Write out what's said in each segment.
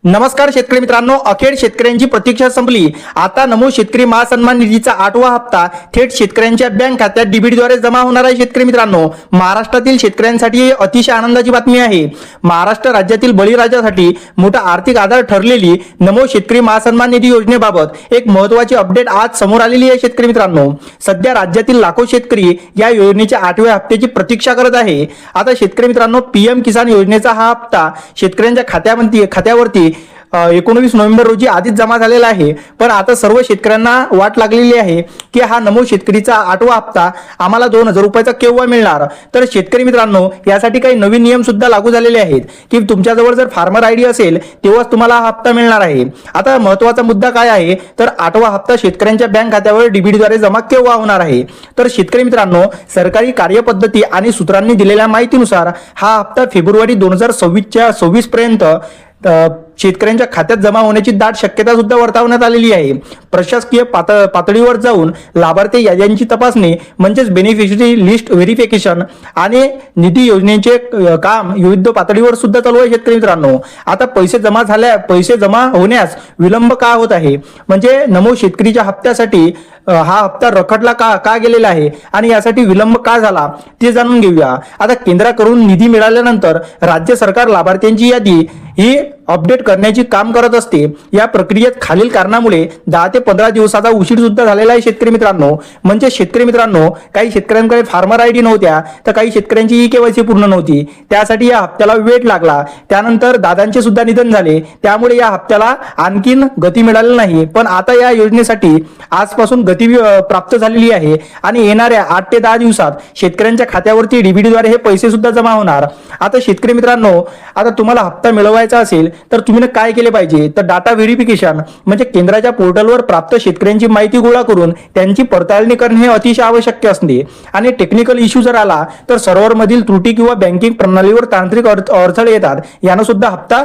नमस्कार शेतकरी मित्रांनो, अखेर शेतकऱ्यांची प्रतीक्षा संपली। आता नमो शेतकरी महासन्मान निधीचा 8वा हप्ता थेट शेतकऱ्यांच्या बँक खात्यात डीबीटीद्वारे जमा होणार आहे। शेतकरी मित्रांनो, महाराष्ट्रातील शेतकऱ्यांसाठी अतिशय आनंदाची बातमी आहे। महाराष्ट्र राज्यातील बळीराजासाठी मोठा आर्थिक आधार ठरलेली नमो शेतकरी महासन्मान निधी योजनेबाबत एक महत्त्वाची अपडेट आज समोर आलेली आहे। शेतकरी मित्रांनो, सध्या राज्यातील लाखो शेतकरी या योजनेच्या 8व्या हप्त्याची प्रतीक्षा करत आहे। आता शेतकरी मित्रांनो, पीएम किसान योजनेचा हा हप्ता शेतकऱ्यांच्या खात्यावरती 19 नोव्हेंबर रोजी आधीच जमा झालेला आहे। पण आता सर्व शेतकऱ्यांना वाट लागलेली आहे की हा नमो शेतकरीचा 8वा हप्ता आम्हाला 2000 रुपयाचा केव्हा मिळणार। तर शेतकरी मित्रांनो, यासाठी काही नवीन नियम सुद्धा लागू झालेले आहेत की तुमच्याजवळ जर फार्मर आयडी असेल तेव्हाच तुम्हाला हा हप्ता मिळणार आहे। आता महत्त्वाचा मुद्दा काय आहे, तर 8वा हप्ता शेतकऱ्यांच्या बँक खात्यावर डीबीटीद्वारे जमा केव्हा होणार आहे। तर शेतकरी मित्रांनो, सरकारी कार्यपद्धती आणि सूत्रांनी दिलेल्या माहितीनुसार हा हप्ता फेब्रुवारी 2026 पर्यंत शेतकऱ्यांच्या खात्यात जमा होण्याची दाट शक्यता सुद्धा वर्तवण्यात आलेली आहे। प्रशासकीय पातळीवर जाऊन लाभार्थी याद्यांची तपासणी म्हणजेच बेनिफिशरी लिस्ट व्हेरिफिकेशन आणि निधी योजनेचे काम विविध पातळीवर सुद्धा चालू आहे। शेतकरी मित्रांनो, आता पैसे जमा होण्यास विलंब का होत आहे, म्हणजे नमो शेतकरीच्या हप्त्यासाठी हा हप्ता रखडला का गेलेला आहे आणि यासाठी विलंब का झाला ते जाणून घेऊया। आता केंद्राकडून निधी मिळाल्यानंतर राज्य सरकार लाभार्थ्यांची यादी ही अपडेट करण्याची काम करत असते। या प्रक्रियेत खालील कारणामुळे 10 ते 15 दिवसाचा उशीर सुद्धा झालेला आहे। शेतकरी मित्रांनो, म्हणजे शेतकरी मित्रांनो, काही शेतकऱ्यांकडे फार्मर आयडी नव्हत्या, तर काही शेतकऱ्यांची केवायसी पूर्ण नव्हती, त्यासाठी या हप्त्याला वेट लागला। त्यानंतर दादांचे सुद्धा निधन झाले, त्यामुळे या हप्त्याला आणखीन गती मिळाली नाही। पण आता या योजनेसाठी आजपासून गती प्राप्त झालेली आहे आणि येणाऱ्या 8 ते 10 दिवसात शेतकऱ्यांच्या खात्यावरती डीबीटीद्वारे हे पैसे सुद्धा जमा होणार। आता शेतकरी मित्रांनो, आता तुम्हाला हप्ता मिळवायचा असेल तर तुम्ही काय केले पाहिजे, तर डाटा व्हेरिफिकेशन म्हणजे केंद्राच्या पोर्टलवर प्राप्त शेतकऱ्यांची माहिती गोळा करून त्यांची पडताळणी करणे हे अतिशय आवश्यक असते। आणि टेक्निकल इश्यू जर आला तर सर्व्हर मधील त्रुटी किंवा बँकिंग प्रणालीवर तांत्रिक अडथळे येतात, यानं सुद्धा हप्ता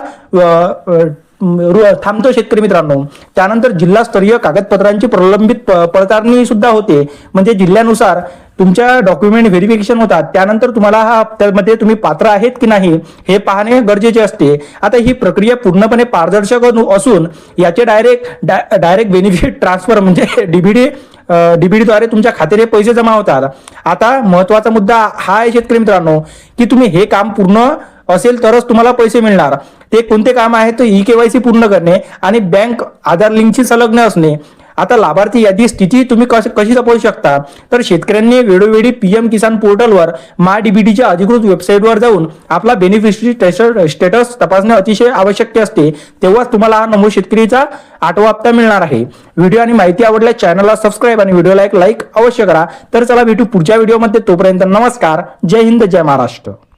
थांबतो। शेतकरी मित्रांनो, त्यानंतर जिल्हास्तरीय कागदपत्रांची प्रलंबित पडताळणी सुद्धा होते, म्हणजे जिल्ह्यानुसार तुमच्या डॉक्युमेंट व्हेरिफिकेशन होतात। त्यानंतर तुम्हाला हा हप्त्यामध्ये तुम्ही पात्र आहेत की नाही हे पाहणे गरजेचे असते। आता ही प्रक्रिया पूर्णपणे पारदर्शक असून याचे डायरेक्ट बेनिफिट ट्रान्सफर म्हणजे डीबीटीद्वारे तुमच्या खात्यात पैसे जमा होतात। आता महत्त्वाचा मुद्दा हा आहे शेतकरी मित्रांनो, की तुम्ही हे काम पूर्ण असेल तरच तुम्हाला पैसे मिळणार। ते कोणते काम आहे, तर ई-केवायसी पूर्ण करणे आणि बँक आधार लिंकची संलग्न असणे। आता लाभार्थी यादी स्थिती तुम्ही कशी तपासू शकता, तर शेतकऱ्यांनी वेळोवेळी पीएम किसान पोर्टलवर मा डीबीटीच्या अधिकृत वेबसाईटवर जाऊन आपला बेनिफिशरी स्टेटस तपासणे अतिशय आवश्यक असते। तेव्हाच तुम्हाला हा नमो शेतकरीचा 8वा हप्ता मिळणार आहे। व्हिडिओ आणि माहिती आवडल्यास चॅनलला सबस्क्राईब आणि व्हिडिओला एक लाईक अवश्य करा। तर चला भेटू पुढच्या व्हिडिओमध्ये, तोपर्यंत नमस्कार, जय हिंद, जय महाराष्ट्र।